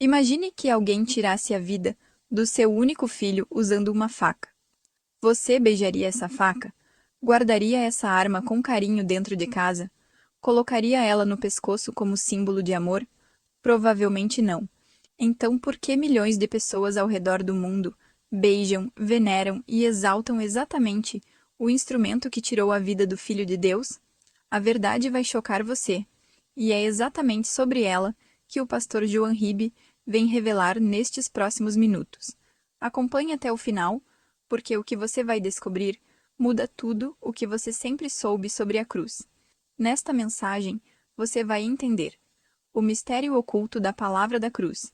Imagine que alguém tirasse a vida do seu único filho usando uma faca. Você beijaria essa faca? Guardaria essa arma com carinho dentro de casa? Colocaria ela no pescoço como símbolo de amor? Provavelmente não. Então, por que milhões de pessoas ao redor do mundo beijam, veneram e exaltam exatamente o instrumento que tirou a vida do Filho de Deus? A verdade vai chocar você, e é exatamente sobre ela que o pastor Joan Ribe vem revelar nestes próximos minutos. Acompanhe até o final, porque o que você vai descobrir muda tudo o que você sempre soube sobre a cruz. Nesta mensagem, você vai entender o mistério oculto da palavra da cruz.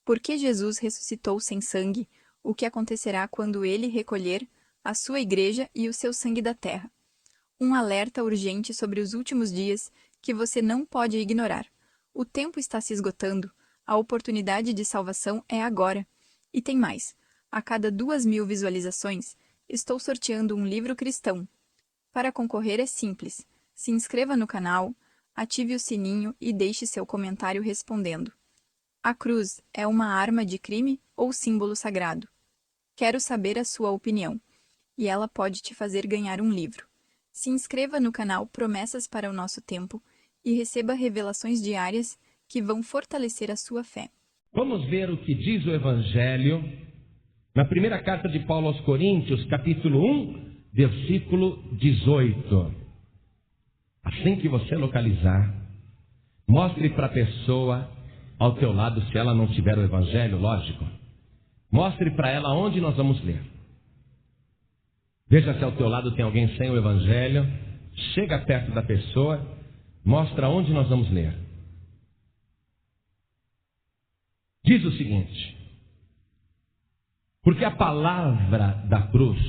Por que Jesus ressuscitou sem sangue? O que acontecerá quando ele recolher a sua igreja e o seu sangue da terra? Um alerta urgente sobre os últimos dias que você não pode ignorar. O tempo está se esgotando, a oportunidade de salvação é agora. E tem mais. A cada 2.000 visualizações, estou sorteando um livro cristão. Para concorrer é simples. Se inscreva no canal, ative o sininho e deixe seu comentário respondendo. A cruz é uma arma de crime ou símbolo sagrado? Quero saber a sua opinião, e ela pode te fazer ganhar um livro. Se inscreva no canal Promessas para o Nosso Tempo e receba revelações diárias que vão fortalecer a sua fé. Vamos ver o que diz o Evangelho na primeira carta de Paulo aos Coríntios, capítulo 1, versículo 18. Assim que você localizar, mostre para a pessoa ao teu lado, se ela não tiver o Evangelho, lógico. Mostre para ela onde nós vamos ler. Veja se ao teu lado tem alguém sem o Evangelho. Chega perto da pessoa, mostra onde nós vamos ler. Diz o seguinte: porque a palavra da cruz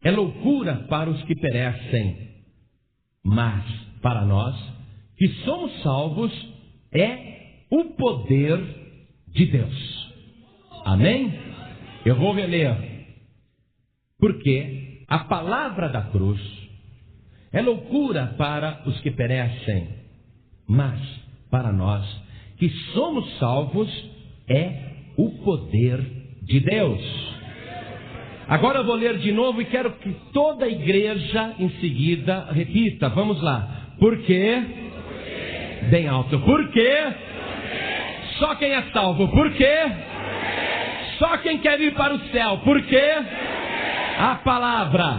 é loucura para os que perecem, mas para nós que somos salvos é o poder de Deus. Amém? Eu vou reler. Porque a palavra da cruz é loucura para os que perecem, mas para nós que somos salvos é o poder de Deus. Agora eu vou ler de novo e quero que toda a igreja em seguida repita. Vamos lá. Por quê? Bem alto. Por quê? Só quem é salvo. Por quê? Só quem quer ir para o céu. Por quê? A palavra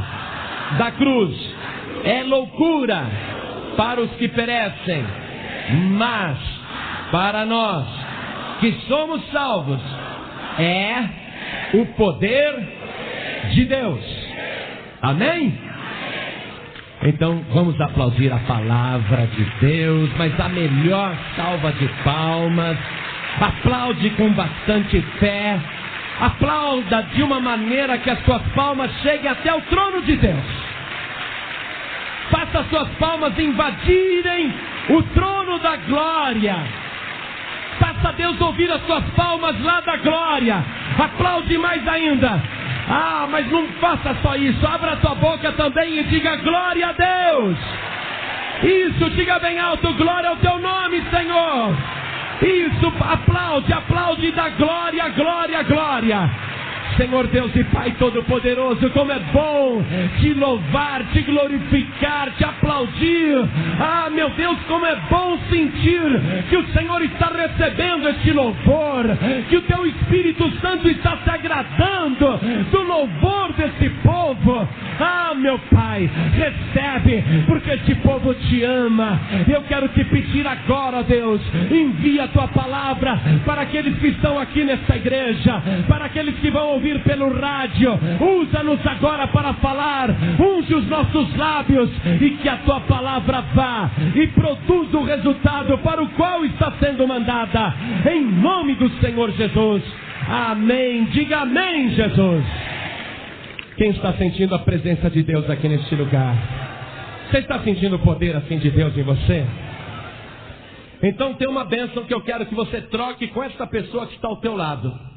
da cruz é loucura para os que perecem, mas para nós que somos salvos é o poder de Deus. Amém? Então vamos aplaudir a palavra de Deus, mas a melhor salva de palmas. Aplaude com bastante fé. Aplauda de uma maneira que as suas palmas cheguem até o trono de Deus. Faça as suas palmas invadirem o trono da glória. Faça Deus ouvir as suas palmas lá da glória. Aplaude mais ainda. Ah, mas não faça só isso. Abra a tua boca também e diga glória a Deus. Isso, diga bem alto, glória ao teu nome, Senhor. Isso, aplaude, aplaude e dá glória, glória, glória. Senhor Deus e Pai Todo-Poderoso, como é bom te louvar, te glorificar, te aplaudir. Ah, meu Deus, como é bom sentir que o Senhor está recebendo este louvor, que o Teu Espírito Santo está se agradando do louvor desse povo. Ah, meu Pai, recebe, porque este povo te ama. Eu quero te pedir agora, Deus, envia a Tua palavra para aqueles que estão aqui nesta igreja, para aqueles que vão ouvir pelo rádio. Usa-nos agora para falar, unge os nossos lábios e que a Tua palavra vá e produza o resultado para o qual está sendo mandada, em nome do Senhor Jesus. Amém. Diga amém, Jesus. Quem está sentindo a presença de Deus aqui neste lugar? Você está sentindo o poder assim de Deus em você? Então tem uma bênção que eu quero que você troque com essa pessoa que está ao teu lado.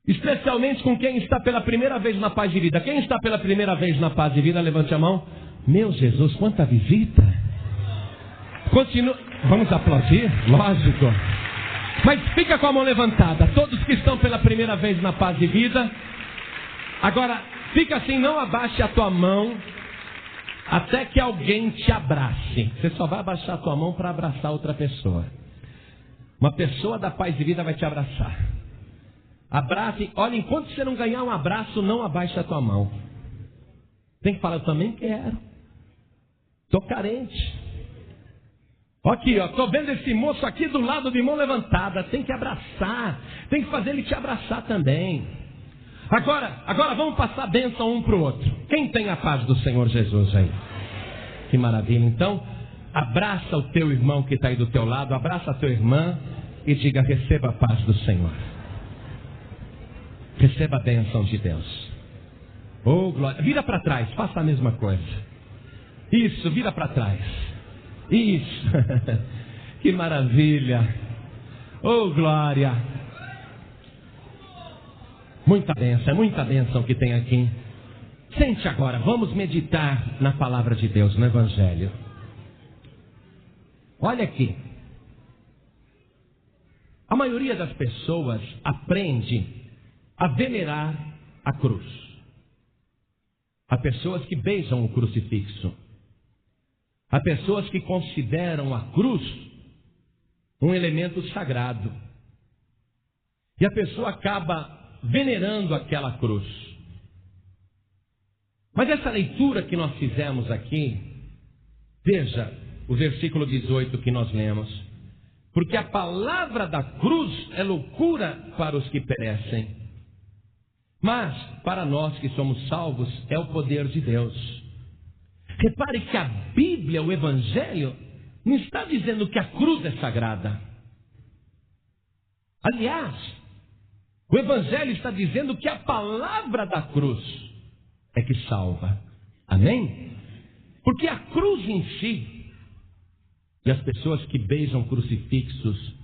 Especialmente com quem está pela primeira vez na Paz de Vida. Quem está pela primeira vez na Paz de Vida, levante a mão. Meu Jesus, quanta visita. Continua. Vamos aplaudir? Lógico. Mas fica com a mão levantada. Todos que estão pela primeira vez na Paz e Vida. Agora, fica assim, não abaixe a tua mão até que alguém te abrace. Você só vai abaixar a tua mão para abraçar outra pessoa. Uma pessoa da Paz e Vida vai te abraçar. Abrace. Olha, enquanto você não ganhar um abraço, não abaixe a tua mão. Tem que falar, eu também quero. Estou carente. Aqui, ó, estou vendo esse moço aqui do lado de mão levantada. Tem que abraçar. Tem que fazer ele te abraçar também. Agora vamos passar a bênção um para o outro. Quem tem a paz do Senhor Jesus aí? Que maravilha. Então, abraça o teu irmão que está aí do teu lado. Abraça a tua irmã e diga, receba a paz do Senhor. Receba a bênção de Deus. Oh, glória. Vira para trás, faça a mesma coisa. Isso, vira para trás. Isso. Que maravilha. Oh, glória. Muita bênção que tem aqui. Sente agora, vamos meditar na palavra de Deus, no Evangelho. Olha aqui. A maioria das pessoas aprende a venerar a cruz. Há pessoas que beijam o crucifixo. Há pessoas que consideram a cruz um elemento sagrado. E a pessoa acaba venerando aquela cruz. Mas essa leitura que nós fizemos aqui, veja o versículo 18 que nós lemos. Porque a palavra da cruz é loucura para os que perecem, mas para nós que somos salvos é o poder de Deus. Repare que a Bíblia, o Evangelho, não está dizendo que a cruz é sagrada. Aliás, o Evangelho está dizendo que a palavra da cruz é que salva. Amém? Porque a cruz em si, e as pessoas que beijam crucifixos,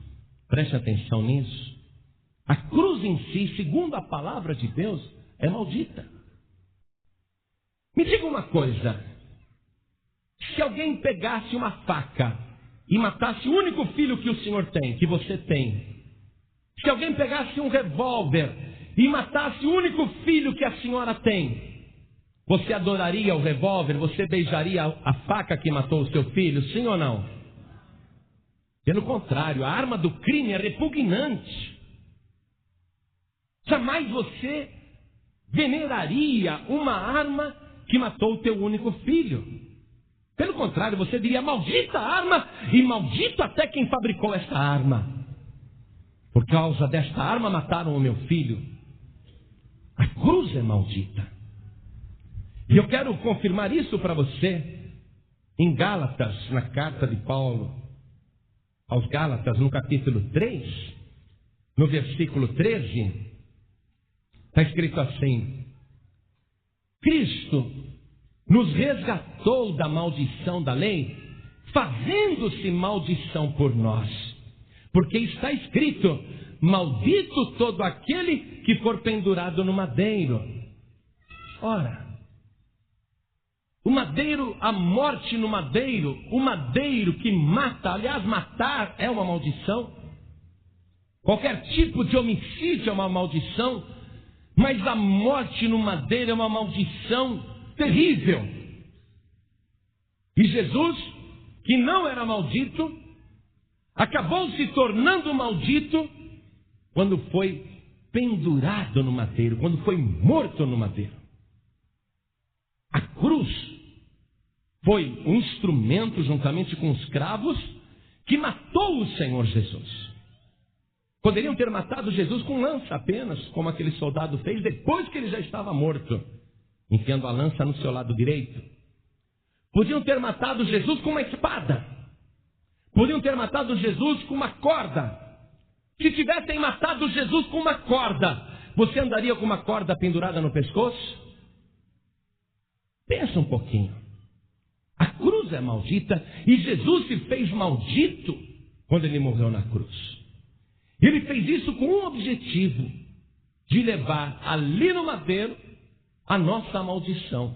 preste atenção nisso, a cruz em si, segundo a palavra de Deus, é maldita. Me diga uma coisa. Se alguém pegasse uma faca e matasse o único filho que o senhor tem, que você tem. Se alguém pegasse um revólver e matasse o único filho que a senhora tem, você adoraria o revólver? Você beijaria a faca que matou o seu filho? Sim ou não? Pelo contrário, a arma do crime é repugnante. Jamais você veneraria uma arma que matou o teu único filho. Pelo contrário, você diria, maldita arma e maldito até quem fabricou esta arma. Por causa desta arma mataram o meu filho. A cruz é maldita. E eu quero confirmar isso para você em Gálatas, na carta de Paulo aos Gálatas, no capítulo 3, no versículo 13, está escrito assim: Cristo nos resgatou da maldição da lei, fazendo-se maldição por nós. Porque está escrito, maldito todo aquele que for pendurado no madeiro. Ora, o madeiro, a morte no madeiro, o madeiro que mata, aliás, matar é uma maldição. Qualquer tipo de homicídio é uma maldição, mas a morte no madeiro é uma maldição terrível. E Jesus, que não era maldito, acabou se tornando maldito quando foi pendurado no madeiro, quando foi morto no madeiro. A cruz foi um instrumento, juntamente com os cravos, que matou o Senhor Jesus. Poderiam ter matado Jesus com lança apenas, como aquele soldado fez depois que ele já estava morto, enfiando a lança no seu lado direito. Podiam ter matado Jesus com uma espada. Podiam ter matado Jesus com uma corda. Se tivessem matado Jesus com uma corda, você andaria com uma corda pendurada no pescoço? Pensa um pouquinho. A cruz é maldita e Jesus se fez maldito quando ele morreu na cruz. Ele fez isso com um objetivo: de levar ali no madeiro a nossa maldição.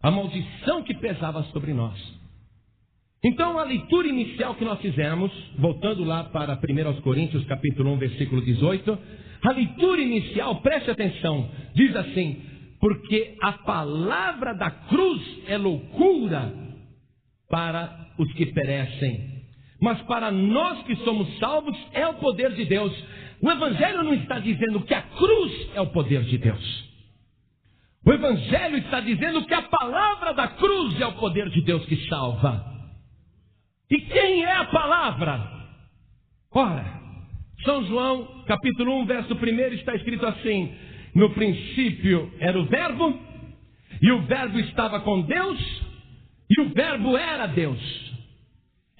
A maldição que pesava sobre nós. Então, a leitura inicial que nós fizemos, voltando lá para 1 Coríntios, capítulo 1, versículo 18, a leitura inicial, preste atenção, diz assim: porque a palavra da cruz é loucura para os que perecem, mas para nós que somos salvos é o poder de Deus. O Evangelho não está dizendo que a cruz é o poder de Deus. O Evangelho está dizendo que a palavra da cruz é o poder de Deus que salva. E quem é a palavra? Ora, São João, capítulo 1, verso 1, está escrito assim: no princípio era o Verbo, e o Verbo estava com Deus, e o Verbo era Deus.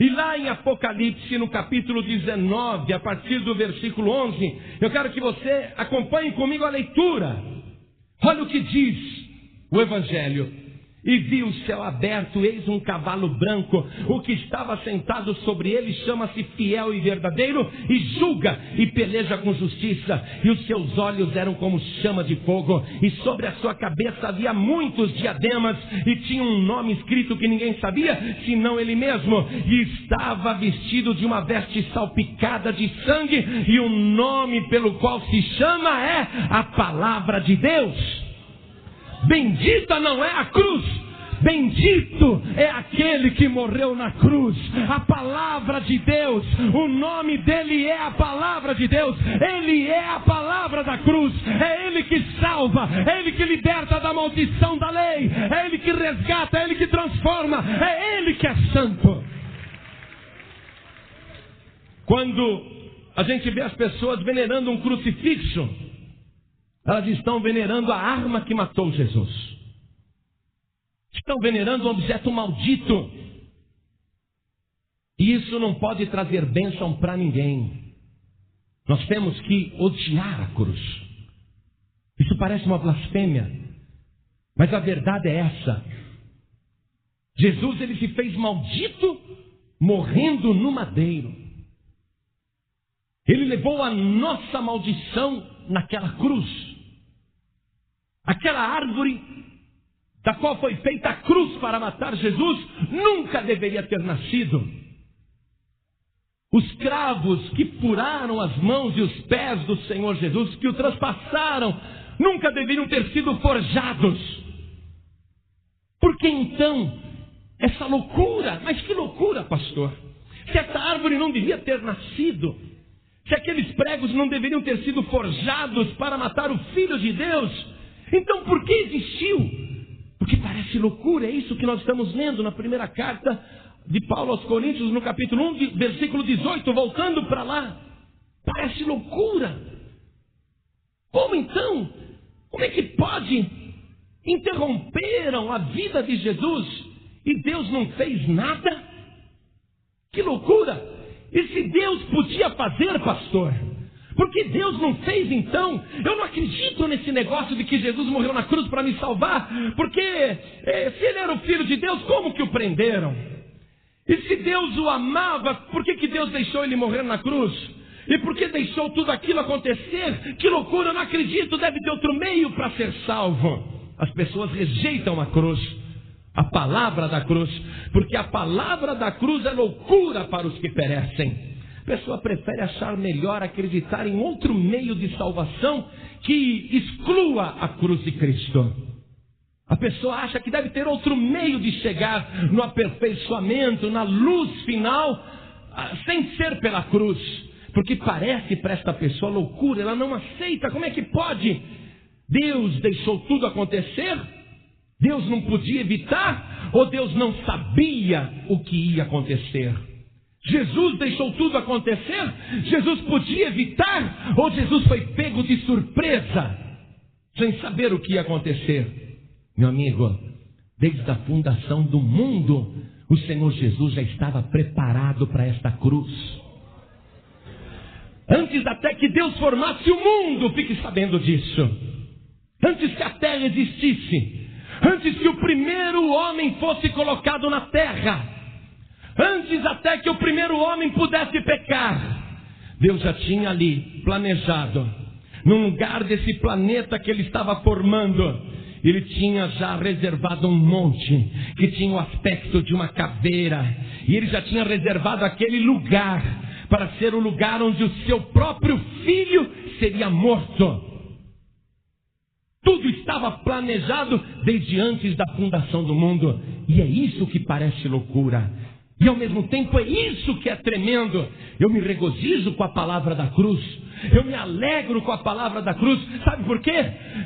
E lá em Apocalipse, no capítulo 19, a partir do versículo 11, eu quero que você acompanhe comigo a leitura. Olha o que diz o Evangelho. E vi o céu aberto, eis um cavalo branco, o que estava sentado sobre ele chama-se Fiel e Verdadeiro, e julga e peleja com justiça, e os seus olhos eram como chama de fogo, e sobre a sua cabeça havia muitos diademas, e tinha um nome escrito que ninguém sabia, senão ele mesmo, e estava vestido de uma veste salpicada de sangue, e o nome pelo qual se chama é a Palavra de Deus. Bendita não é a cruz, bendito é aquele que morreu na cruz. A palavra de Deus, o nome dele é a palavra de Deus. Ele é a palavra da cruz. É ele que salva, é ele que liberta da maldição da lei, é ele que resgata, é ele que transforma, é ele que é santo. Quando a gente vê as pessoas venerando um crucifixo, elas estão venerando a arma que matou Jesus. Estão venerando um objeto maldito. E isso não pode trazer bênção para ninguém. Nós temos que odiar a cruz. Isso parece uma blasfêmia, mas a verdade é essa. Jesus, ele se fez maldito morrendo no madeiro. Ele levou a nossa maldição naquela cruz. Aquela árvore da qual foi feita a cruz para matar Jesus nunca deveria ter nascido. Os cravos que furaram as mãos e os pés do Senhor Jesus, que o transpassaram, nunca deveriam ter sido forjados. Por que então essa loucura? Mas que loucura, pastor? Se essa árvore não devia ter nascido, se aqueles pregos não deveriam ter sido forjados para matar o Filho de Deus, então por que existiu? Porque parece loucura. É isso que nós estamos lendo na primeira carta de Paulo aos Coríntios, no capítulo 1, versículo 18, voltando para lá. Parece loucura. Como então? Como é que pode? Interromperam a vida de Jesus e Deus não fez nada? Que loucura! E se Deus podia fazer, pastor, por que Deus não fez então? Eu não acredito nesse negócio de que Jesus morreu na cruz para me salvar, porque se ele era o Filho de Deus, como que o prenderam? E se Deus o amava, por que Deus deixou ele morrer na cruz? E por que deixou tudo aquilo acontecer? Que loucura, eu não acredito, deve ter outro meio para ser salvo. As pessoas rejeitam a cruz, a palavra da cruz, porque a palavra da cruz é loucura para os que perecem. A pessoa prefere achar melhor acreditar em outro meio de salvação que exclua a cruz de Cristo. A pessoa acha que deve ter outro meio de chegar no aperfeiçoamento, na luz final, sem ser pela cruz. Porque parece para esta pessoa loucura, ela não aceita. Como é que pode? Deus deixou tudo acontecer? Deus não podia evitar? Ou Deus não sabia o que ia acontecer? Jesus deixou tudo acontecer? Jesus podia evitar? Ou Jesus foi pego de surpresa, sem saber o que ia acontecer? Meu amigo, desde a fundação do mundo, o Senhor Jesus já estava preparado para esta cruz. Antes até que Deus formasse o mundo, fique sabendo disso. Antes que a terra existisse, antes que o primeiro homem fosse colocado na terra, antes até que o primeiro homem pudesse pecar, Deus já tinha ali planejado, num lugar desse planeta que ele estava formando, ele tinha já reservado um monte que tinha o aspecto de uma caveira, e ele já tinha reservado aquele lugar para ser o lugar onde o seu próprio filho seria morto. Tudo estava planejado desde antes da fundação do mundo, e é isso que parece loucura, e ao mesmo tempo é isso que é tremendo. Eu me regozijo com a palavra da cruz, eu me alegro com a palavra da cruz. Sabe por quê?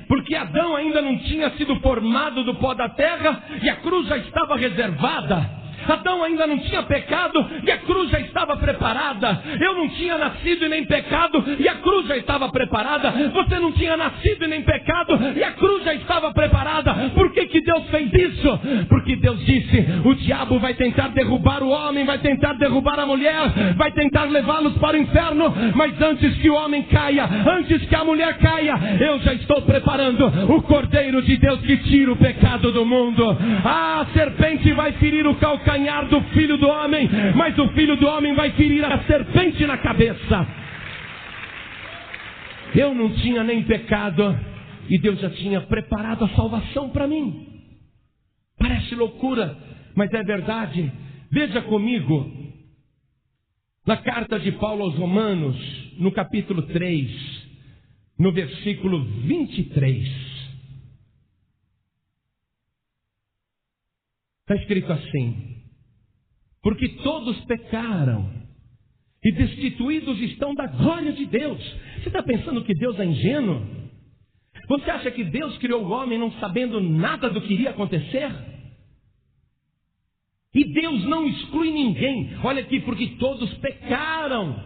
Porque Adão ainda não tinha sido formado do pó da terra e a cruz já estava reservada. Adão ainda não tinha pecado e a cruz já estava preparada. Eu não tinha nascido e nem pecado e a cruz já estava preparada. Você não tinha nascido e nem pecado e a cruz já estava preparada. Por que que Deus fez isso? Porque Deus disse: o diabo vai tentar derrubar o homem, vai tentar derrubar a mulher, vai tentar levá-los para o inferno, mas antes que o homem caia, antes que a mulher caia, eu já estou preparando o Cordeiro de Deus que tira o pecado do mundo. A serpente vai ferir o calcanhar do Filho do Homem, mas o Filho do Homem vai ferir a serpente na cabeça. Eu não tinha nem pecado e Deus já tinha preparado a salvação para mim. Parece loucura, mas é verdade. Veja comigo na carta de Paulo aos Romanos, no capítulo 3, no versículo 23. Está escrito assim: porque todos pecaram e destituídos estão da glória de Deus. Você está pensando que Deus é ingênuo? Você acha que Deus criou o homem não sabendo nada do que iria acontecer? E Deus não exclui ninguém. Olha aqui: porque todos pecaram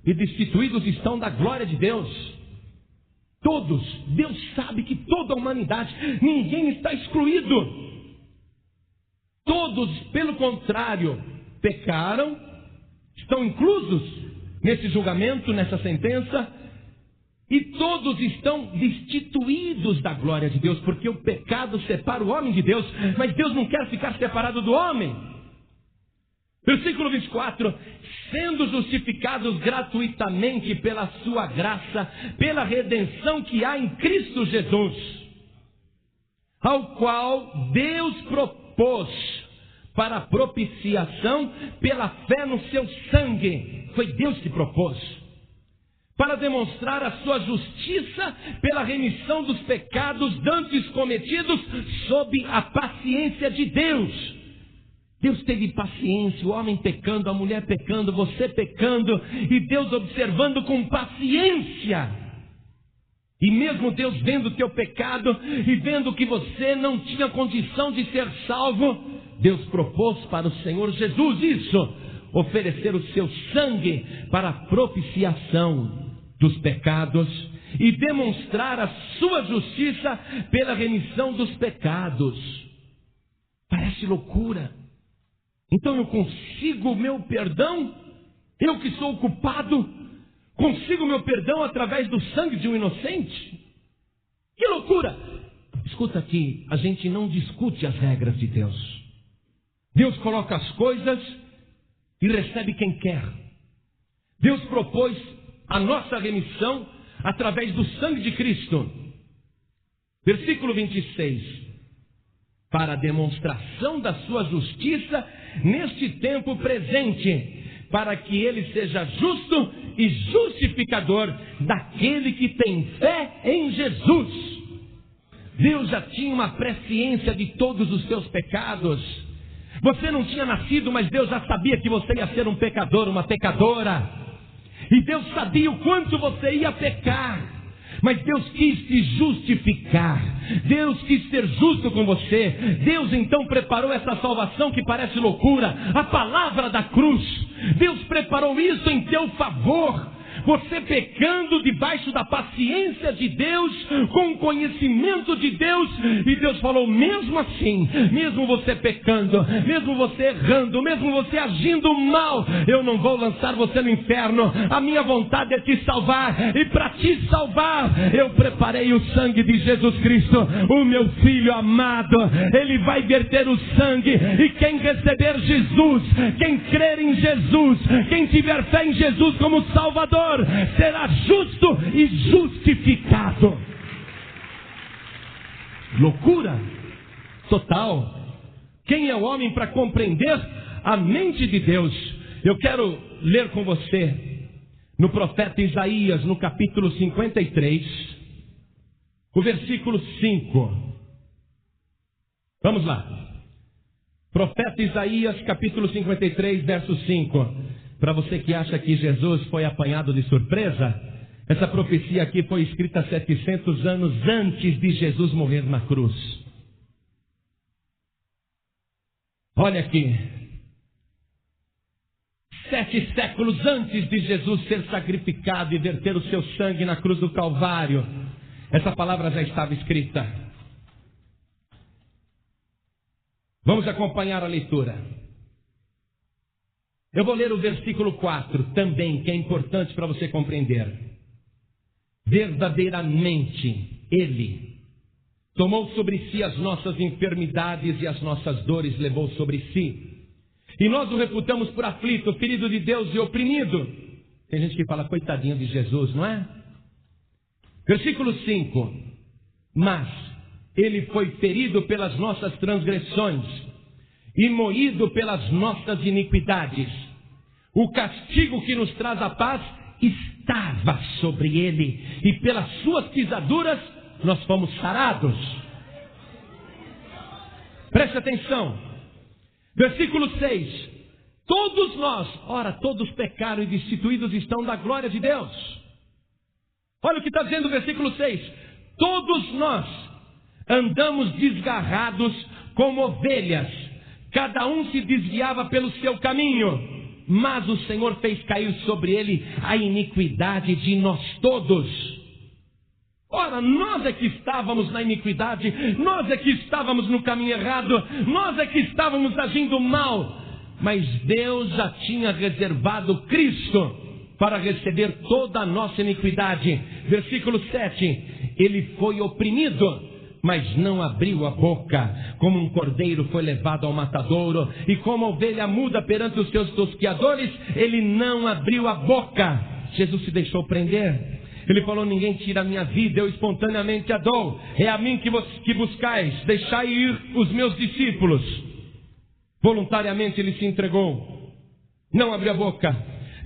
e destituídos estão da glória de Deus. Todos. Deus sabe que toda a humanidade, ninguém está excluído. Todos, pelo contrário, pecaram, estão inclusos nesse julgamento, nessa sentença, e todos estão destituídos da glória de Deus, porque o pecado separa o homem de Deus, mas Deus não quer ficar separado do homem. Versículo 24: sendo justificados gratuitamente pela sua graça, pela redenção que há em Cristo Jesus, ao qual Deus propôs para a propiciação pela fé no seu sangue. Foi Deus que propôs, para demonstrar a sua justiça pela remissão dos pecados dantes cometidos sob a paciência de Deus. Deus teve paciência, o homem pecando, a mulher pecando, você pecando, e Deus observando com paciência. E mesmo Deus vendo o teu pecado e vendo que você não tinha condição de ser salvo, Deus propôs para o Senhor Jesus isso: oferecer o seu sangue para a propiciação dos pecados e demonstrar a sua justiça pela remissão dos pecados. Parece loucura. Então eu consigo o meu perdão? Eu que sou o culpado, consigo o meu perdão através do sangue de um inocente? Que loucura! Escuta aqui, a gente não discute as regras de Deus. Deus coloca as coisas e recebe quem quer. Deus propôs a nossa remissão através do sangue de Cristo. Versículo 26. Para a demonstração da sua justiça neste tempo presente, para que ele seja justo e justificador daquele que tem fé em Jesus. Deus já tinha uma presciência de todos os seus pecados. Você não tinha nascido, mas Deus já sabia que você ia ser um pecador, uma pecadora. E Deus sabia o quanto você ia pecar. Mas Deus quis te justificar. Deus quis ser justo com você. Deus então preparou essa salvação que parece loucura, a palavra da cruz. Deus preparou isso em teu favor. Você pecando debaixo da paciência de Deus, com o conhecimento de Deus, e Deus falou: mesmo assim, mesmo você pecando, mesmo você errando, mesmo você agindo mal, eu não vou lançar você no inferno. A minha vontade é te salvar, e para te salvar eu preparei o sangue de Jesus Cristo, o meu Filho amado. Ele vai verter o sangue, e quem receber Jesus, quem crer em Jesus, quem tiver fé em Jesus como Salvador, será justo e justificado. loucura total. Quem é o homem para compreender a mente de Deus? Eu quero ler com você no profeta Isaías, no capítulo 53, o versículo 5. Vamos lá. Profeta Isaías, capítulo 53, verso 5. Para você que acha que Jesus foi apanhado de surpresa, essa profecia aqui foi escrita 700 anos antes de Jesus morrer na cruz. Olha aqui. 7 séculos antes de Jesus ser sacrificado e verter o seu sangue na cruz do Calvário, essa palavra já estava escrita. Vamos acompanhar a leitura. Eu vou ler o versículo 4 também, que é importante para você compreender. Verdadeiramente, Ele tomou sobre si as nossas enfermidades e as nossas dores levou sobre si. E nós o reputamos por aflito, ferido de Deus e oprimido. Tem gente que fala, coitadinho de Jesus, não é? Versículo 5. Mas Ele foi ferido pelas nossas transgressões e moído pelas nossas iniquidades. O castigo que nos traz a paz estava sobre Ele, e pelas suas pisaduras nós fomos sarados. Preste atenção. Versículo 6. Todos nós, ora, todos pecaram e destituídos estão da glória de Deus. Olha o que está dizendo o versículo 6. Todos nós andamos desgarrados como ovelhas, cada um se desviava pelo seu caminho, mas o Senhor fez cair sobre ele a iniquidade de nós todos. Ora, nós é que estávamos na iniquidade, nós é que estávamos no caminho errado, nós é que estávamos agindo mal, mas Deus já tinha reservado Cristo para receber toda a nossa iniquidade. Versículo 7. Ele foi oprimido, mas não abriu a boca. Como um cordeiro foi levado ao matadouro, e como ovelha muda perante os seus tosqueadores, ele não abriu a boca. Jesus se deixou prender. Ele falou, ninguém tira a minha vida, eu espontaneamente a dou. É a mim que buscais, deixai ir os meus discípulos. Voluntariamente ele se entregou, não abriu a boca.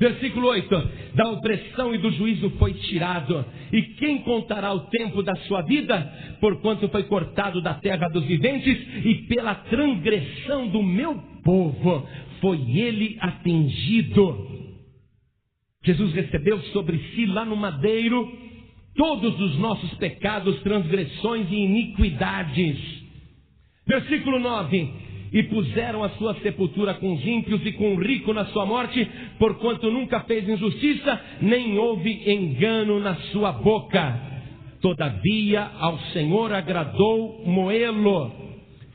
Versículo 8. Da opressão e do juízo foi tirado. E quem contará o tempo da sua vida? Porquanto foi cortado da terra dos viventes, e pela transgressão do meu povo foi ele atingido. Jesus recebeu sobre si lá no madeiro todos os nossos pecados, transgressões e iniquidades. Versículo 9. E puseram a sua sepultura com os ímpios e com o rico na sua morte, porquanto nunca fez injustiça, nem houve engano na sua boca. Todavia ao Senhor agradou moê-lo,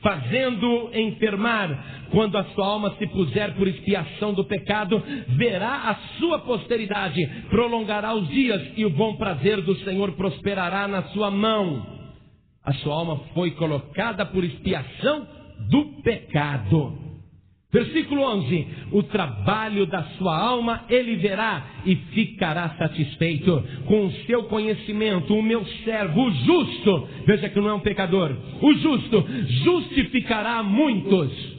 fazendo-o enfermar. Quando a sua alma se puser por expiação do pecado, verá a sua posteridade, prolongará os dias, e o bom prazer do Senhor prosperará na sua mão. A sua alma foi colocada por expiação do pecado. Versículo 11. O trabalho da sua alma ele verá e ficará satisfeito. Com o seu conhecimento, o meu servo, o justo, veja que não é um pecador, o justo justificará muitos.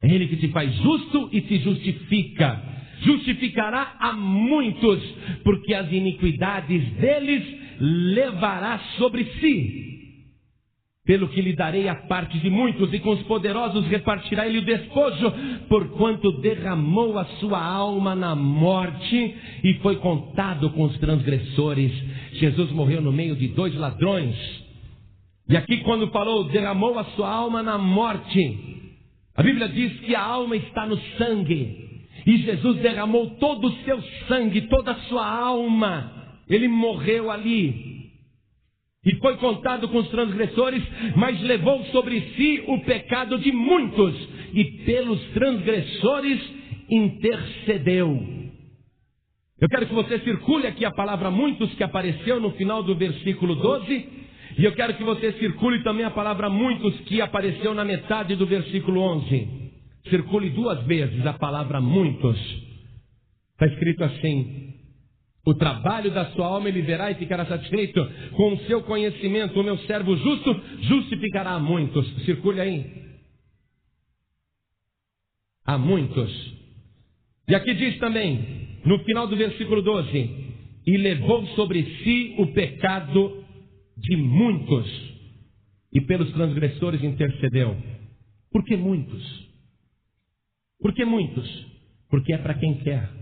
É ele que te faz justo e te justifica. Justificará a muitos, porque as iniquidades deles levará sobre si. Pelo que lhe darei a parte de muitos, e com os poderosos repartirá ele o despojo, porquanto derramou a sua alma na morte e foi contado com os transgressores. Jesus morreu no meio de 2 ladrões. E aqui quando falou, derramou a sua alma na morte, a Bíblia diz que a alma está no sangue. E Jesus derramou todo o seu sangue, toda a sua alma. Ele morreu ali. E foi contado com os transgressores, mas levou sobre si o pecado de muitos, e pelos transgressores intercedeu. Eu quero que você circule aqui a palavra muitos, que apareceu no final do versículo 12, e eu quero que você circule também a palavra muitos, que apareceu na metade do versículo 11. Circule 2 vezes a palavra muitos. Está escrito assim: O trabalho da sua alma ele verá e ficará satisfeito. Com o seu conhecimento, o meu servo justo justificará a muitos. Circule aí. A muitos. E aqui diz também, no final do versículo 12, e levou sobre si o pecado de muitos, e pelos transgressores intercedeu. Por que muitos? Por que muitos? Porque é para quem quer.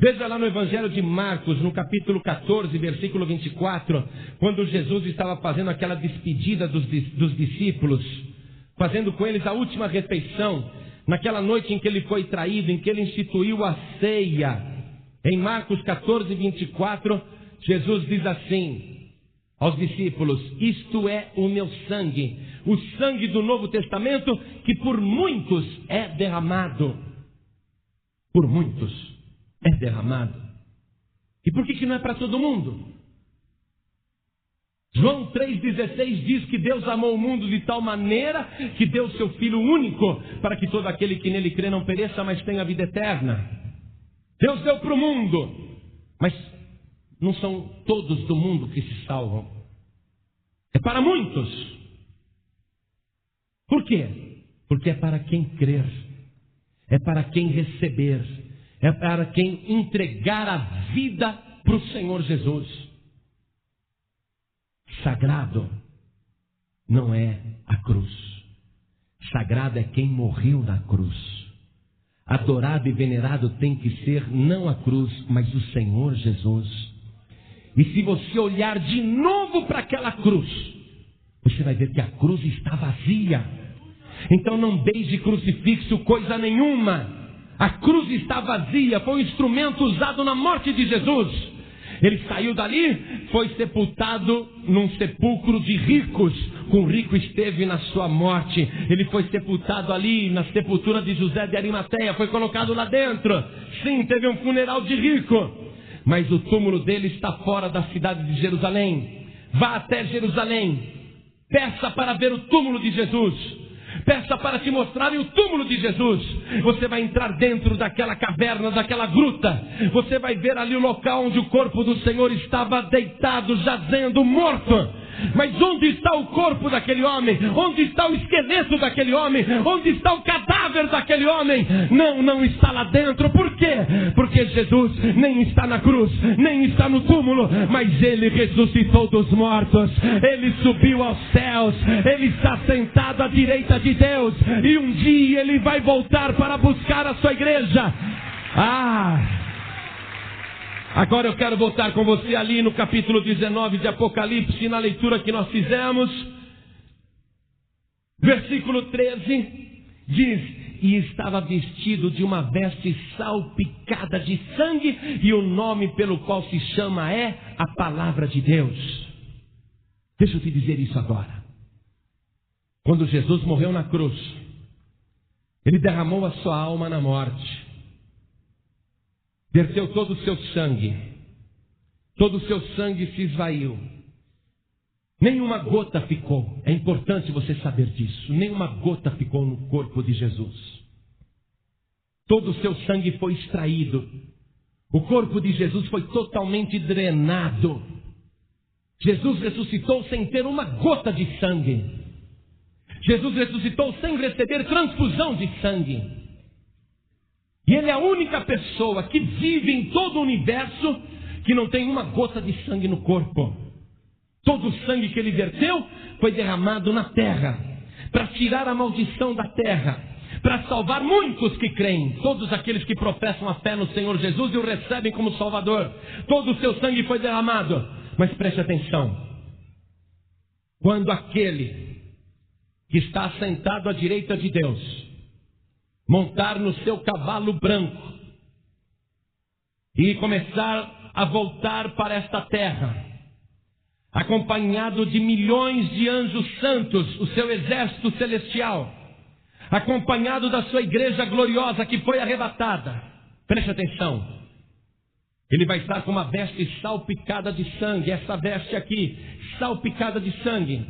Veja lá no Evangelho de Marcos, no capítulo 14, versículo 24, quando Jesus estava fazendo aquela despedida dos discípulos, fazendo com eles a última refeição, naquela noite em que ele foi traído, em que ele instituiu a ceia. Em Marcos 14, 24, Jesus diz assim aos discípulos: isto é o meu sangue, o sangue do Novo Testamento, que por muitos é derramado. Por muitos é derramado. E por que não é para todo mundo? João 3,16 diz que Deus amou o mundo de tal maneira que deu o seu Filho único, para que todo aquele que nele crê não pereça, mas tenha vida eterna. Deus deu para o mundo, mas não são todos do mundo que se salvam. É para muitos. Por quê? Porque é para quem crer, é para quem receber, é para quem entregar a vida para o Senhor Jesus. Sagrado não é a cruz. Sagrado é quem morreu na cruz. Adorado e venerado tem que ser não a cruz, mas o Senhor Jesus. E se você olhar de novo para aquela cruz, você vai ver que a cruz está vazia. Então não beije crucifixo coisa nenhuma. A cruz está vazia, foi um instrumento usado na morte de Jesus. Ele saiu dali, foi sepultado num sepulcro de ricos. Com rico esteve na sua morte. Ele foi sepultado ali na sepultura de José de Arimateia. Foi colocado lá dentro. Sim, teve um funeral de rico. Mas o túmulo dele está fora da cidade de Jerusalém. Vá até Jerusalém. Peça para ver o túmulo de Jesus. Peça para te mostrarem o túmulo de Jesus. Você vai entrar dentro daquela caverna, daquela gruta. Você vai ver ali o local onde o corpo do Senhor estava deitado, jazendo, morto. Mas onde está o corpo daquele homem? Onde está o esqueleto daquele homem? Onde está o cadáver daquele homem? Não está lá dentro. Por quê? Porque Jesus nem está na cruz, nem está no túmulo, mas Ele ressuscitou dos mortos. Ele subiu aos céus. Ele está sentado à direita de Deus. E um dia Ele vai voltar para buscar a sua igreja. Agora eu quero voltar com você ali no capítulo 19 de Apocalipse, na leitura que nós fizemos. Versículo 13 diz: e estava vestido de uma veste salpicada de sangue, e o nome pelo qual se chama é a Palavra de Deus. Deixa eu te dizer isso agora. Quando Jesus morreu na cruz, Ele derramou a sua alma na morte. Verteu todo o seu sangue. Todo o seu sangue se esvaiu. Nenhuma gota ficou. É importante você saber disso. Nenhuma gota ficou no corpo de Jesus. Todo o seu sangue foi extraído. O corpo de Jesus foi totalmente drenado. Jesus ressuscitou sem ter uma gota de sangue. Jesus ressuscitou sem receber transfusão de sangue. E Ele é a única pessoa que vive em todo o universo que não tem uma gota de sangue no corpo. Todo o sangue que Ele verteu foi derramado na terra, para tirar a maldição da terra, para salvar muitos que creem, todos aqueles que professam a fé no Senhor Jesus e o recebem como Salvador. Todo o seu sangue foi derramado. Mas preste atenção. Quando aquele que está sentado à direita de Deus montar no seu cavalo branco e começar a voltar para esta terra, acompanhado de milhões de anjos santos, o seu exército celestial, acompanhado da sua igreja gloriosa que foi arrebatada. Preste atenção. Ele vai estar com uma veste salpicada de sangue. Essa veste aqui, salpicada de sangue.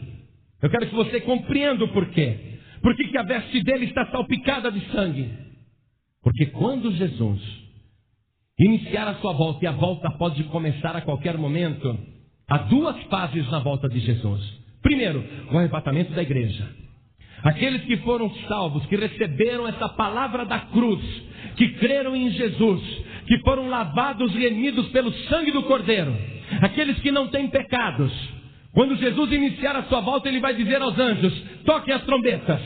Eu quero que você compreenda o porquê. Por que a veste dele está salpicada de sangue? Porque quando Jesus iniciar a sua volta, e a volta pode começar a qualquer momento, há duas fases na volta de Jesus. Primeiro, o arrebatamento da igreja. Aqueles que foram salvos, que receberam essa palavra da cruz, que creram em Jesus, que foram lavados e remidos pelo sangue do Cordeiro, aqueles que não têm pecados. Quando Jesus iniciar a sua volta, Ele vai dizer aos anjos: toquem as trombetas.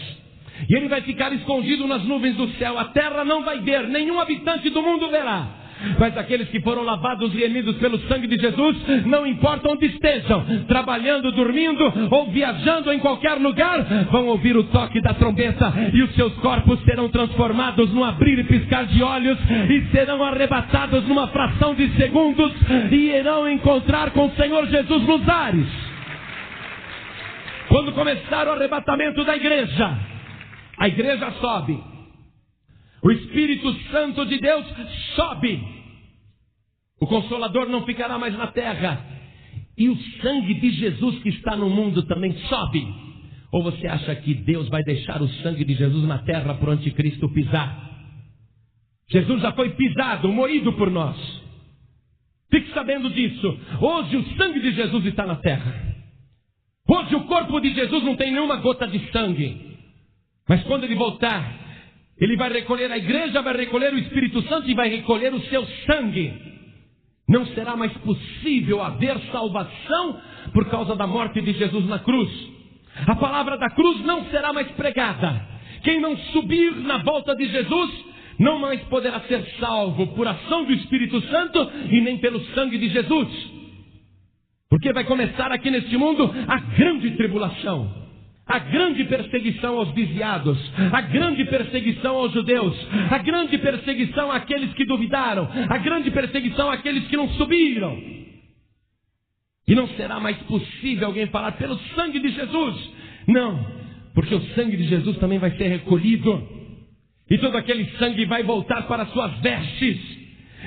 E Ele vai ficar escondido nas nuvens do céu. A terra não vai ver, nenhum habitante do mundo verá. Mas aqueles que foram lavados e remidos pelo sangue de Jesus, não importa onde estejam, trabalhando, dormindo ou viajando em qualquer lugar, vão ouvir o toque da trombeta, e os seus corpos serão transformados num abrir e piscar de olhos, e serão arrebatados numa fração de segundos, e irão encontrar com o Senhor Jesus nos ares. Quando começar o arrebatamento da igreja, a igreja sobe. O Espírito Santo de Deus sobe. O Consolador não ficará mais na terra. E o sangue de Jesus que está no mundo também sobe. Ou você acha que Deus vai deixar o sangue de Jesus na terra para o anticristo pisar? Jesus já foi pisado, moído por nós. Fique sabendo disso. Hoje o sangue de Jesus está na terra. Hoje o corpo de Jesus não tem nenhuma gota de sangue. Mas quando Ele voltar, Ele vai recolher a igreja, vai recolher o Espírito Santo e vai recolher o seu sangue. Não será mais possível haver salvação por causa da morte de Jesus na cruz. A palavra da cruz não será mais pregada. Quem não subir na volta de Jesus não mais poderá ser salvo por ação do Espírito Santo e nem pelo sangue de Jesus. Porque vai começar aqui neste mundo a grande tribulação. A grande perseguição aos desviados, a grande perseguição aos judeus, a grande perseguição àqueles que duvidaram, a grande perseguição àqueles que não subiram. E não será mais possível alguém falar pelo sangue de Jesus. Não, porque o sangue de Jesus também vai ser recolhido. E todo aquele sangue vai voltar para as suas vestes.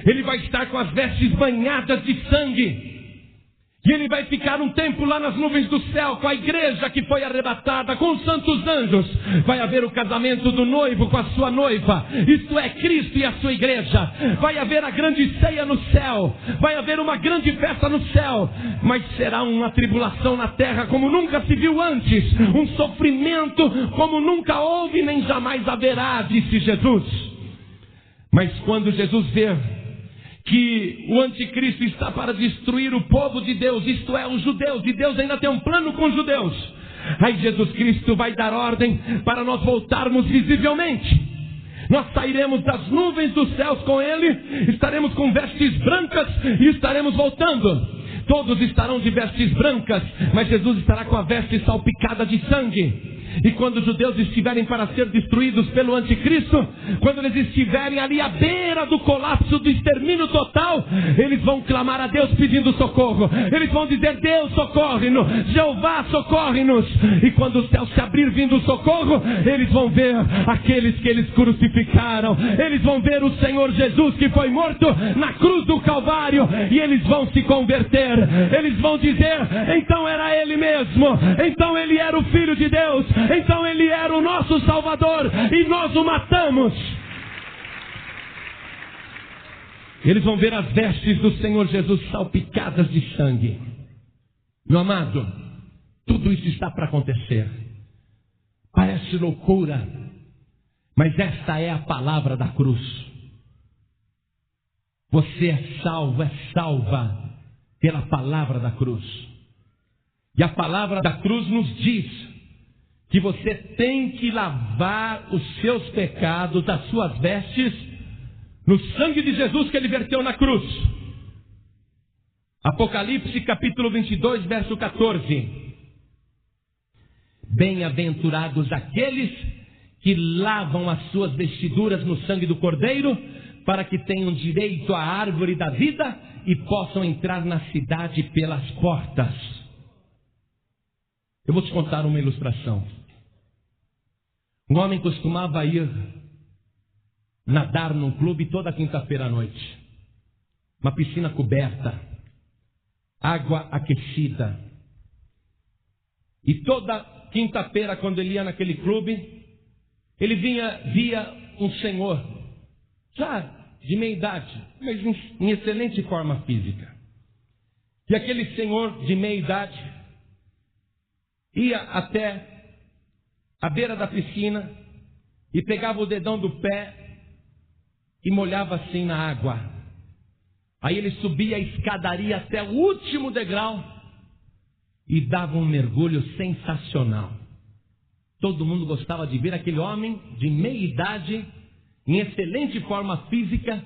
Ele vai estar com as vestes banhadas de sangue. E Ele vai ficar um tempo lá nas nuvens do céu, com a igreja que foi arrebatada, com os santos anjos. Vai haver o casamento do noivo com a sua noiva, isto é, Cristo e a sua igreja. Vai haver a grande ceia no céu, vai haver uma grande festa no céu. Mas será uma tribulação na terra como nunca se viu antes, um sofrimento como nunca houve nem jamais haverá, disse Jesus. Mas quando Jesus ver que o anticristo está para destruir o povo de Deus, isto é, os judeus, e Deus ainda tem um plano com os judeus, aí Jesus Cristo vai dar ordem para nós voltarmos visivelmente. Nós sairemos das nuvens dos céus com Ele, estaremos com vestes brancas e estaremos voltando. Todos estarão de vestes brancas, mas Jesus estará com a veste salpicada de sangue. E quando os judeus estiverem para ser destruídos pelo anticristo, quando eles estiverem ali à beira do colapso, do extermínio total, eles vão clamar a Deus pedindo socorro. Eles vão dizer: Deus, socorre-nos, Jeová, socorre-nos. E quando o céu se abrir vindo o socorro, eles vão ver aqueles que eles crucificaram. Eles vão ver o Senhor Jesus que foi morto na cruz do Calvário, e eles vão se converter. Eles vão dizer: então era Ele mesmo, então Ele era o Filho de Deus, então Ele era o nosso Salvador e nós o matamos. Eles vão ver as vestes do Senhor Jesus salpicadas de sangue. Meu amado, tudo isso está para acontecer. Parece loucura, mas esta é a palavra da cruz. Você é salvo, é salva pela palavra da cruz. E a palavra da cruz nos diz que você tem que lavar os seus pecados, as suas vestes, no sangue de Jesus que Ele verteu na cruz. Apocalipse capítulo 22, verso 14. Bem-aventurados aqueles que lavam as suas vestiduras no sangue do Cordeiro, para que tenham direito à árvore da vida e possam entrar na cidade pelas portas. Eu vou te contar uma ilustração. Um homem costumava ir nadar num clube toda quinta-feira à noite. Uma piscina coberta, água aquecida. E toda quinta-feira, quando ele ia naquele clube, ele via um senhor, já de meia idade, mas em excelente forma física. E aquele senhor de meia idade ia até a beira da piscina e pegava o dedão do pé e molhava assim na água. Aí ele subia a escadaria até o último degrau e dava um mergulho sensacional. Todo mundo gostava de ver aquele homem de meia idade, em excelente forma física,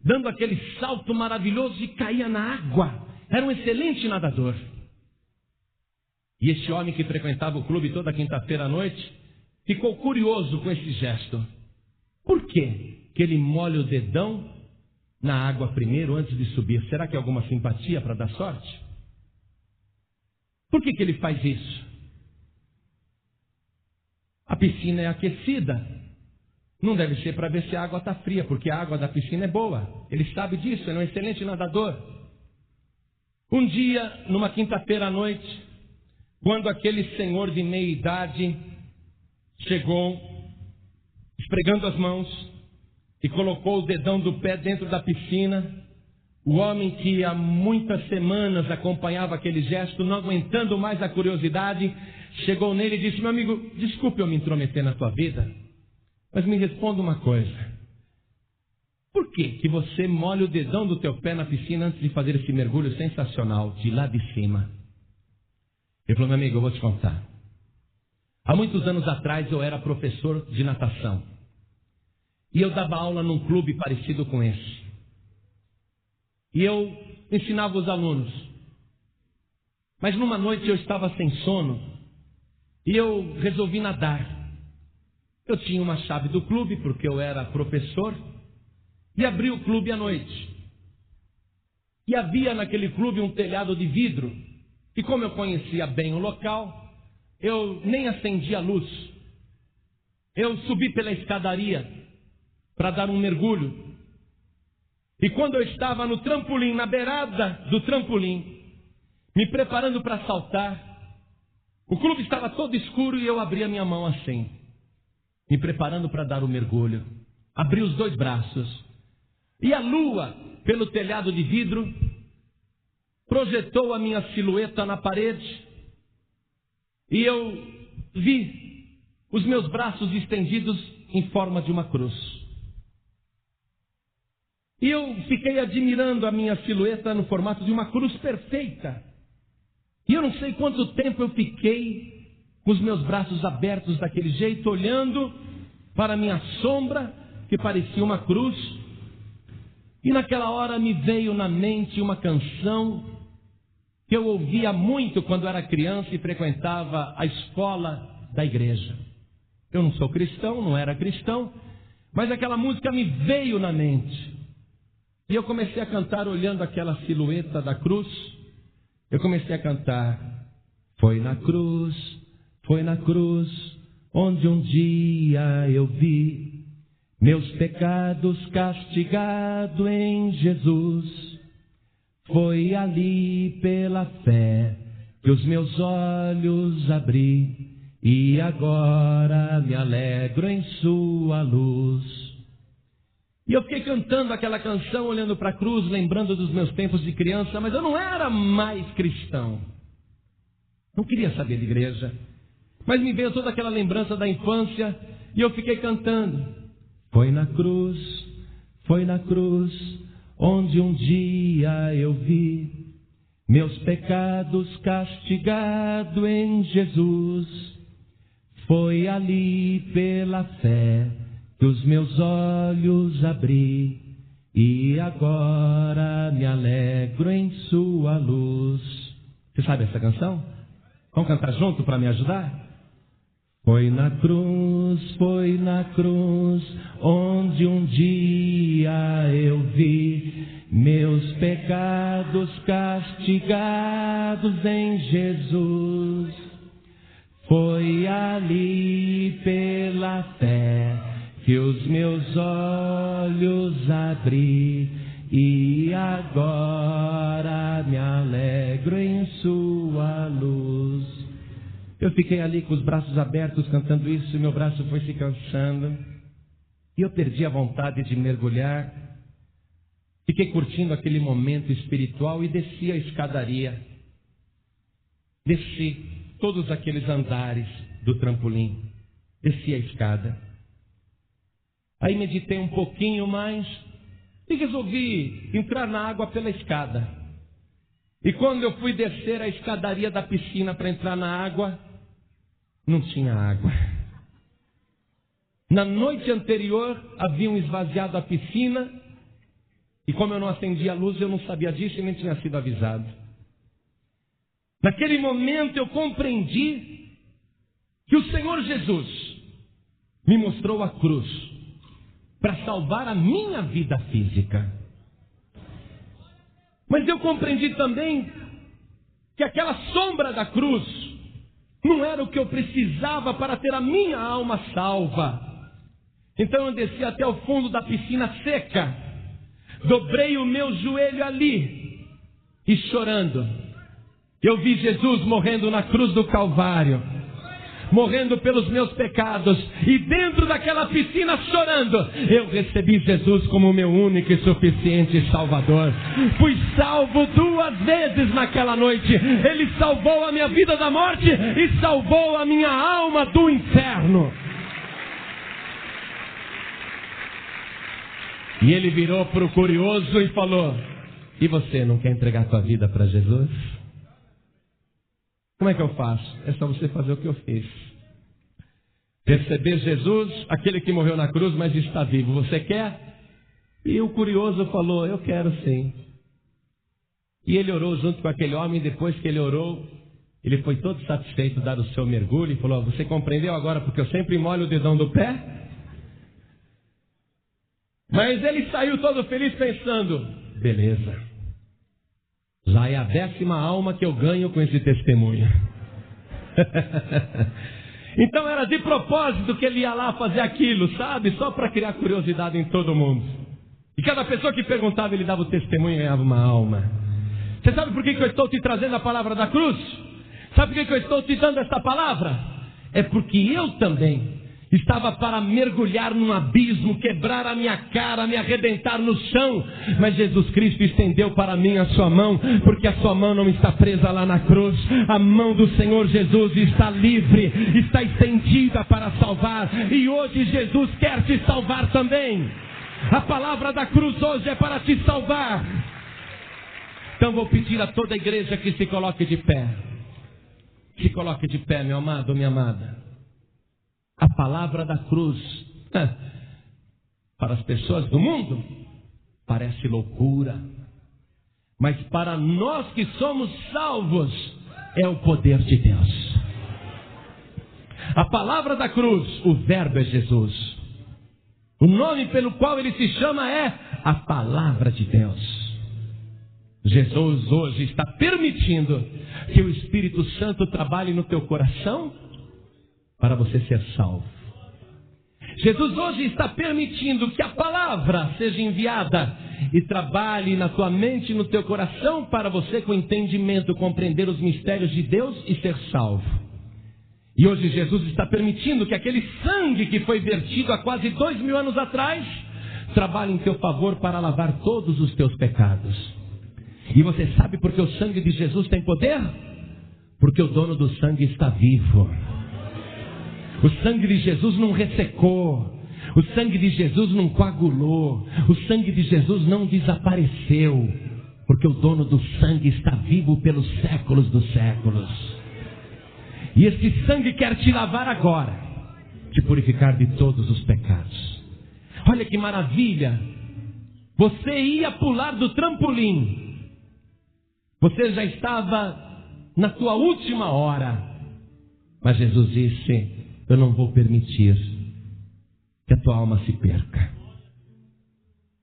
dando aquele salto maravilhoso e caía na água. Era um excelente nadador. E este homem que frequentava o clube toda quinta-feira à noite ficou curioso com esse gesto. Por quê que ele molha o dedão na água primeiro antes de subir? Será que é alguma simpatia para dar sorte? Por que ele faz isso? A piscina é aquecida. Não deve ser para ver se a água está fria, porque a água da piscina é boa. Ele sabe disso, ele é um excelente nadador. Um dia, numa quinta-feira à noite, quando aquele senhor de meia idade chegou, esfregando as mãos, e colocou o dedão do pé dentro da piscina, o homem que há muitas semanas acompanhava aquele gesto, não aguentando mais a curiosidade, chegou nele e disse: meu amigo, desculpe eu me intrometer na tua vida, mas me responda uma coisa. Por que você molha o dedão do teu pé na piscina antes de fazer esse mergulho sensacional de lá de cima? Ele falou: meu amigo, eu vou te contar. Há muitos anos atrás eu era professor de natação. E eu dava aula num clube parecido com esse. E eu ensinava os alunos. Mas numa noite eu estava sem sono e eu resolvi nadar. Eu tinha uma chave do clube porque eu era professor e abri o clube à noite. E havia naquele clube um telhado de vidro. E como eu conhecia bem o local, eu nem acendi a luz. Eu subi pela escadaria para dar um mergulho. E quando eu estava no trampolim, na beirada do trampolim, me preparando para saltar, o clube estava todo escuro e eu abri a minha mão assim, me preparando para dar o mergulho. Abri os dois braços e a lua, pelo telhado de vidro, projetou a minha silhueta na parede e eu vi os meus braços estendidos em forma de uma cruz. E eu fiquei admirando a minha silhueta no formato de uma cruz perfeita. E eu não sei quanto tempo eu fiquei com os meus braços abertos daquele jeito, olhando para a minha sombra, que parecia uma cruz. E naquela hora me veio na mente uma canção que eu ouvia muito quando era criança e frequentava a escola da igreja. Eu não sou cristão, não era cristão, mas aquela música me veio na mente. E eu comecei a cantar olhando aquela silhueta da cruz. Eu comecei a cantar: foi na cruz, onde um dia eu vi meus pecados castigado em Jesus. Foi ali pela fé que os meus olhos abri, e agora me alegro em sua luz. E eu fiquei cantando aquela canção, olhando para a cruz, lembrando dos meus tempos de criança, mas eu não era mais cristão. Não queria saber de igreja. Mas me veio toda aquela lembrança da infância e eu fiquei cantando. Foi na cruz, onde um dia eu vi meus pecados castigado em Jesus. Foi ali pela fé que os meus olhos abri, e agora me alegro em sua luz. Você sabe essa canção? Vamos cantar junto para me ajudar? Foi na cruz, onde um dia eu vi meus pecados castigados em Jesus. Foi ali pela fé que os meus olhos abri, e agora me alegro em sua luz. Eu fiquei ali com os braços abertos cantando isso, e meu braço foi se cansando, e eu perdi a vontade de mergulhar, Fiquei curtindo aquele momento espiritual e desci a escadaria. Desci todos aqueles andares do trampolim. Desci a escada. Aí meditei um pouquinho mais e resolvi entrar na água pela escada. E quando eu fui descer a escadaria da piscina para entrar na água, não tinha água. Na noite anterior haviam esvaziado a piscina e como eu não acendi a luz, eu não sabia disso e nem tinha sido avisado. Naquele momento eu compreendi que o Senhor Jesus me mostrou a cruz para salvar a minha vida física. Mas eu compreendi também que aquela sombra da cruz não era o que eu precisava para ter a minha alma salva. Então eu desci até o fundo da piscina seca, dobrei o meu joelho ali e chorando, eu vi Jesus morrendo na cruz do Calvário, morrendo pelos meus pecados, e dentro daquela piscina chorando, eu recebi Jesus como meu único e suficiente Salvador. Fui salvo 2 vezes naquela noite. Ele salvou a minha vida da morte e salvou a minha alma do inferno. E ele virou para o curioso e falou: e você não quer entregar sua vida para Jesus? Como é que eu faço? É só você fazer o que eu fiz. Receber Jesus, aquele que morreu na cruz, mas está vivo. Você quer? E o curioso falou: eu quero sim. E ele orou junto com aquele homem. Depois que ele orou, ele foi todo satisfeito, dado o seu mergulho, e falou: você compreendeu agora porque eu sempre molho o dedão do pé? Mas ele saiu todo feliz pensando: beleza, já é a 10ª alma que eu ganho com esse testemunho. Então era de propósito que ele ia lá fazer aquilo, sabe? Só para criar curiosidade em todo mundo. E cada pessoa que perguntava, ele dava o testemunho e ganhava uma alma. Você sabe por que eu estou te trazendo a palavra da cruz? Sabe por que eu estou te dando esta palavra? É porque eu também estava para mergulhar num abismo, quebrar a minha cara, me arrebentar no chão. Mas Jesus Cristo estendeu para mim a sua mão, porque a sua mão não está presa lá na cruz. A mão do Senhor Jesus está livre, está estendida para salvar. E hoje Jesus quer te salvar também. A palavra da cruz hoje é para te salvar. Então vou pedir a toda a igreja que se coloque de pé. Se coloque de pé, meu amado, minha amada. A palavra da cruz, para as pessoas do mundo, parece loucura. Mas para nós que somos salvos, é o poder de Deus. A palavra da cruz, o verbo é Jesus. O nome pelo qual ele se chama é a palavra de Deus. Jesus hoje está permitindo que o Espírito Santo trabalhe no teu coração para você ser salvo. Jesus hoje está permitindo que a palavra seja enviada e trabalhe na tua mente e no teu coração para você, com entendimento, compreender os mistérios de Deus e ser salvo. E hoje Jesus está permitindo que aquele sangue que foi vertido há quase 2000 anos atrás trabalhe em teu favor para lavar todos os teus pecados. E você sabe por que o sangue de Jesus tem poder? Porque o dono do sangue está vivo. O sangue de Jesus não ressecou. O sangue de Jesus não coagulou. O sangue de Jesus não desapareceu. Porque o dono do sangue está vivo pelos séculos dos séculos. E esse sangue quer te lavar agora, te purificar de todos os pecados. Olha que maravilha. Você ia pular do trampolim. Você já estava na tua última hora. Mas Jesus disse: eu não vou permitir que a tua alma se perca.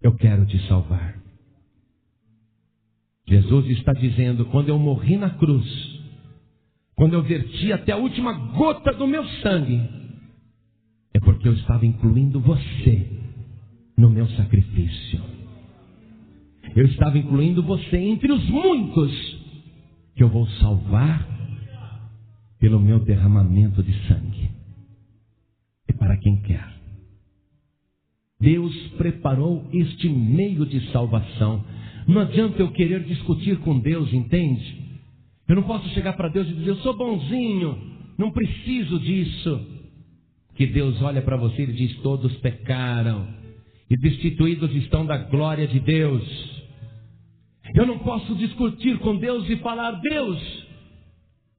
Eu quero te salvar. Jesus está dizendo: quando eu morri na cruz, quando eu verti até a última gota do meu sangue, é porque eu estava incluindo você no meu sacrifício. Eu estava incluindo você entre os muitos que eu vou salvar pelo meu derramamento de sangue. É para quem quer. Deus preparou este meio de salvação. Não adianta eu querer discutir com Deus, entende? Eu não posso chegar para Deus e dizer, eu sou bonzinho, não preciso disso. Que Deus olha para você e diz, todos pecaram e destituídos estão da glória de Deus. Eu não posso discutir com Deus e falar, Deus,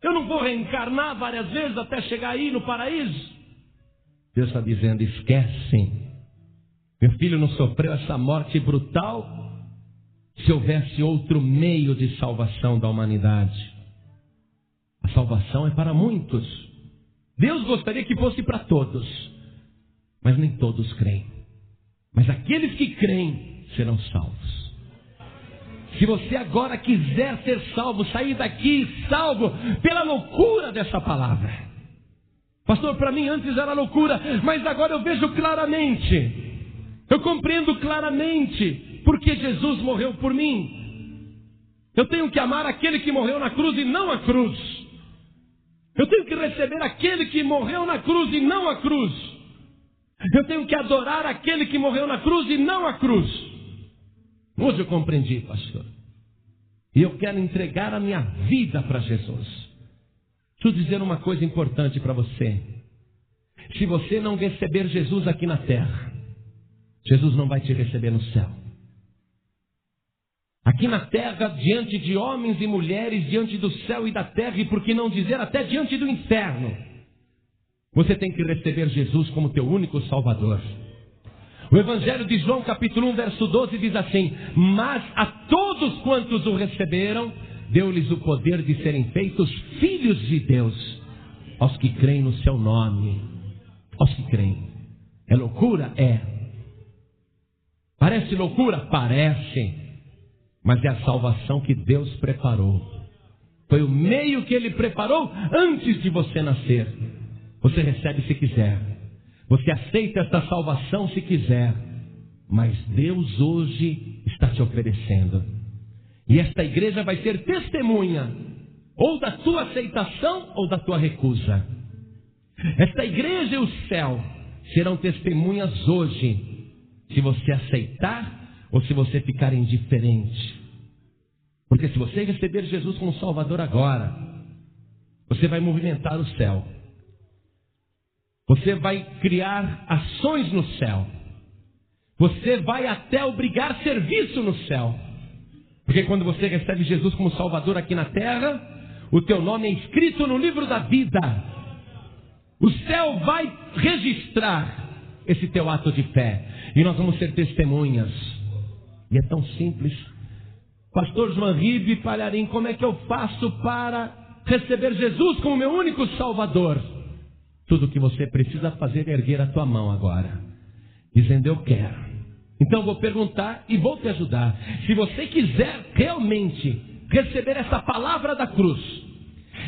eu não vou reencarnar várias vezes até chegar aí no paraíso. Deus está dizendo, esquece. Meu filho não sofreu essa morte brutal se houvesse outro meio de salvação da humanidade. A salvação é para muitos. Deus gostaria que fosse para todos, mas nem todos creem. Mas aqueles que creem serão salvos. Se você agora quiser ser salvo, sair daqui salvo pela loucura dessa palavra. Pastor, para mim antes era loucura, mas agora eu vejo claramente. Eu compreendo claramente porque Jesus morreu por mim. Eu tenho que amar aquele que morreu na cruz e não a cruz. Eu tenho que receber aquele que morreu na cruz e não a cruz. Eu tenho que adorar aquele que morreu na cruz e não a cruz. Hoje eu compreendi, pastor. E eu quero entregar a minha vida para Jesus. Deixa eu dizer uma coisa importante para você. Se você não receber Jesus aqui na terra, Jesus não vai te receber no céu. Aqui na terra, diante de homens e mulheres, diante do céu e da terra, e por que não dizer até diante do inferno, você tem que receber Jesus como teu único Salvador. O Evangelho de João, capítulo 1, verso 12, diz assim, mas a todos quantos o receberam, deu-lhes o poder de serem feitos filhos de Deus, aos que creem no seu nome. Aos que creem. É loucura? É. Parece loucura? Parece. Mas é a salvação que Deus preparou. Foi o meio que Ele preparou antes de você nascer. Você recebe se quiser. Você aceita esta salvação se quiser. Mas Deus hoje está te oferecendo. E esta igreja vai ser testemunha, ou da tua aceitação ou da tua recusa. Esta igreja e o céu serão testemunhas hoje, se você aceitar ou se você ficar indiferente. Porque se você receber Jesus como Salvador agora, você vai movimentar o céu. Você vai criar ações no céu. Você vai até obrigar serviço no céu. Porque quando você recebe Jesus como Salvador aqui na terra, o teu nome é escrito no livro da vida. O céu vai registrar esse teu ato de fé. E nós vamos ser testemunhas. E é tão simples. Pastor João Ribe Palharim, como é que eu faço para receber Jesus como meu único Salvador? Tudo o que você precisa fazer é erguer a tua mão agora, dizendo eu quero. Então eu vou perguntar e vou te ajudar. Se você quiser realmente receber essa palavra da cruz,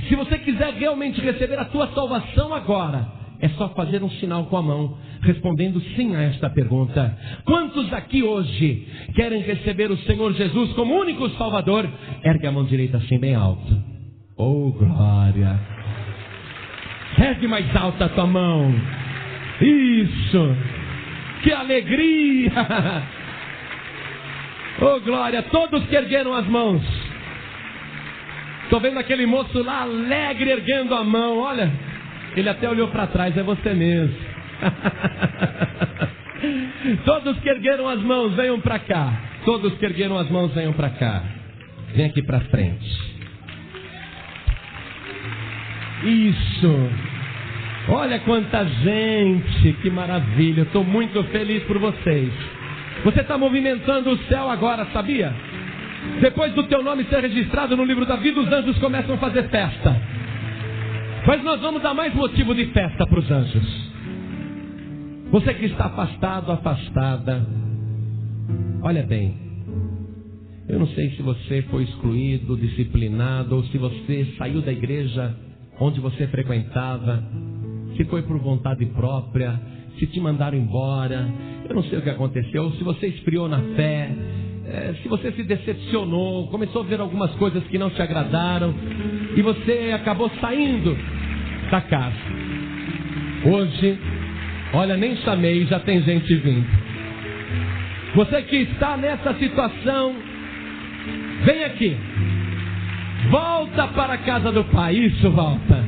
se você quiser realmente receber a tua salvação agora, é só fazer um sinal com a mão, respondendo sim a esta pergunta. Quantos aqui hoje querem receber o Senhor Jesus como único Salvador? Ergue a mão direita assim bem alto. Oh glória! Ergue mais alta a tua mão. Isso! Que alegria! Oh glória! Todos que ergueram as mãos. Estou vendo aquele moço lá alegre erguendo a mão. Olha, ele até olhou para trás. É você mesmo. Todos que ergueram as mãos, venham para cá. Todos que ergueram as mãos, venham para cá. Vem aqui para frente. Isso. Olha quanta gente, que maravilha. Estou muito feliz por vocês. Você está movimentando o céu agora, sabia? Depois do teu nome ser registrado no livro da vida, os anjos começam a fazer festa. Mas nós vamos dar mais motivo de festa para os anjos. Você que está afastado, afastada, olha bem. Eu não sei se você foi excluído, disciplinado, ou se você saiu da igreja onde você frequentava, se foi por vontade própria, se te mandaram embora, eu não sei o que aconteceu, se você esfriou na fé, se você se decepcionou, começou a ver algumas coisas que não te agradaram, e você acabou saindo da casa. Hoje, olha, nem chamei, já tem gente vindo. Você que está nessa situação, vem aqui. Volta para a casa do Pai. Isso, volta.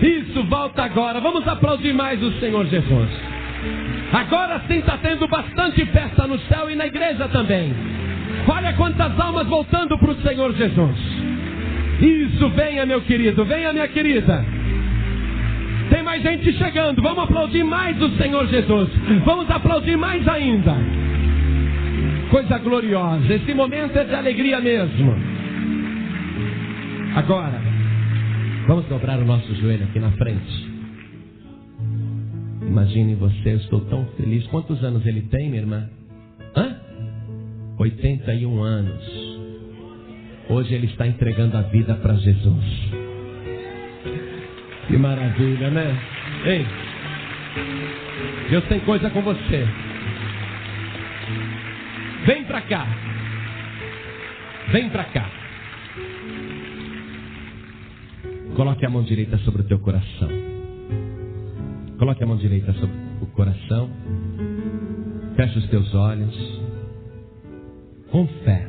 Isso, volta agora. Vamos aplaudir mais o Senhor Jesus. Agora sim está tendo bastante festa no céu e na igreja também. Olha quantas almas voltando para o Senhor Jesus. Isso, venha meu querido, venha minha querida. Tem mais gente chegando, vamos aplaudir mais o Senhor Jesus. Vamos aplaudir mais ainda. Coisa gloriosa, esse momento é de alegria mesmo. Agora, vamos dobrar o nosso joelho aqui na frente. Imagine você, eu estou tão feliz. Quantos anos ele tem, minha irmã? 81 anos. Hoje ele está entregando a vida para Jesus. Que maravilha, né? Ei, Deus tem coisa com você. Vem para cá. Vem para cá. Coloque a mão direita sobre o teu coração. Coloque a mão direita sobre o coração. Feche os teus olhos. Com fé.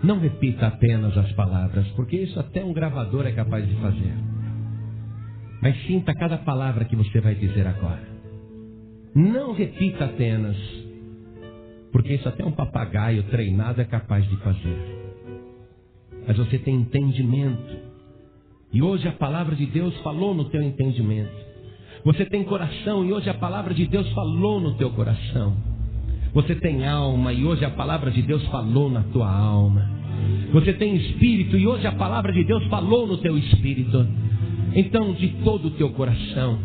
Não repita apenas as palavras, porque isso até um gravador é capaz de fazer. Mas sinta cada palavra que você vai dizer agora. Não repita apenas, porque isso até um papagaio treinado é capaz de fazer. Mas você tem entendimento. E hoje a palavra de Deus falou no teu entendimento. Você tem coração e hoje a palavra de Deus falou no teu coração. Você tem alma e hoje a palavra de Deus falou na tua alma. Você tem espírito e hoje a palavra de Deus falou no teu espírito. Então, de todo o teu coração,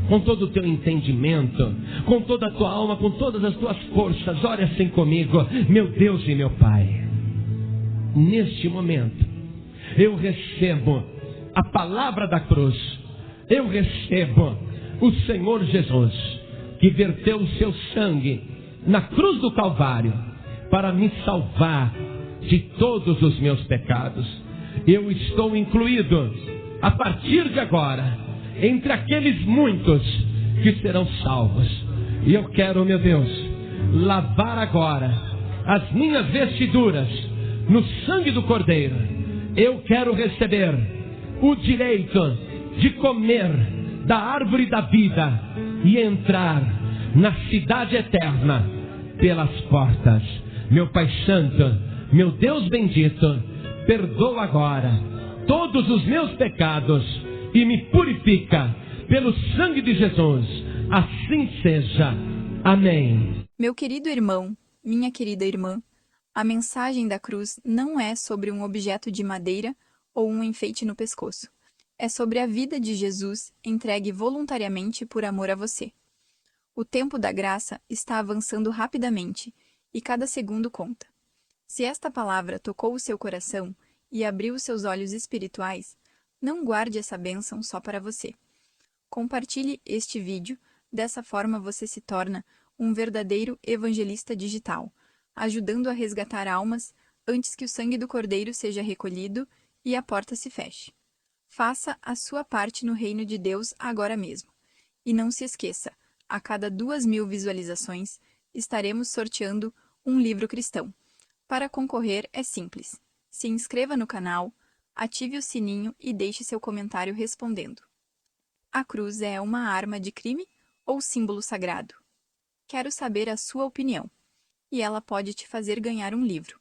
com todo o teu entendimento, com toda a tua alma, com todas as tuas forças, ore assim comigo. Meu Deus e meu Pai, neste momento, eu recebo a palavra da cruz. Eu recebo o Senhor Jesus, que verteu o seu sangue na cruz do Calvário, para me salvar de todos os meus pecados. Eu estou incluído, a partir de agora, entre aqueles muitos que serão salvos. E eu quero, meu Deus, lavar agora as minhas vestiduras no sangue do Cordeiro. Eu quero receber o direito de comer da árvore da vida e entrar na cidade eterna pelas portas. Meu Pai Santo, meu Deus bendito, perdoa agora todos os meus pecados e me purifica pelo sangue de Jesus. Assim seja. Amém. Meu querido irmão, minha querida irmã, a mensagem da cruz não é sobre um objeto de madeira ou um enfeite no pescoço. É sobre a vida de Jesus entregue voluntariamente por amor a você. O tempo da graça está avançando rapidamente e cada segundo conta. Se esta palavra tocou o seu coração e abriu os seus olhos espirituais, não guarde essa bênção só para você. Compartilhe este vídeo, dessa forma você se torna um verdadeiro evangelista digital, ajudando a resgatar almas antes que o sangue do Cordeiro seja recolhido e a porta se feche. Faça a sua parte no reino de Deus agora mesmo. E não se esqueça, a cada 2.000 visualizações, estaremos sorteando um livro cristão. Para concorrer é simples. Se inscreva no canal, ative o sininho e deixe seu comentário respondendo. A cruz é uma arma de crime ou símbolo sagrado? Quero saber a sua opinião. E ela pode te fazer ganhar um livro.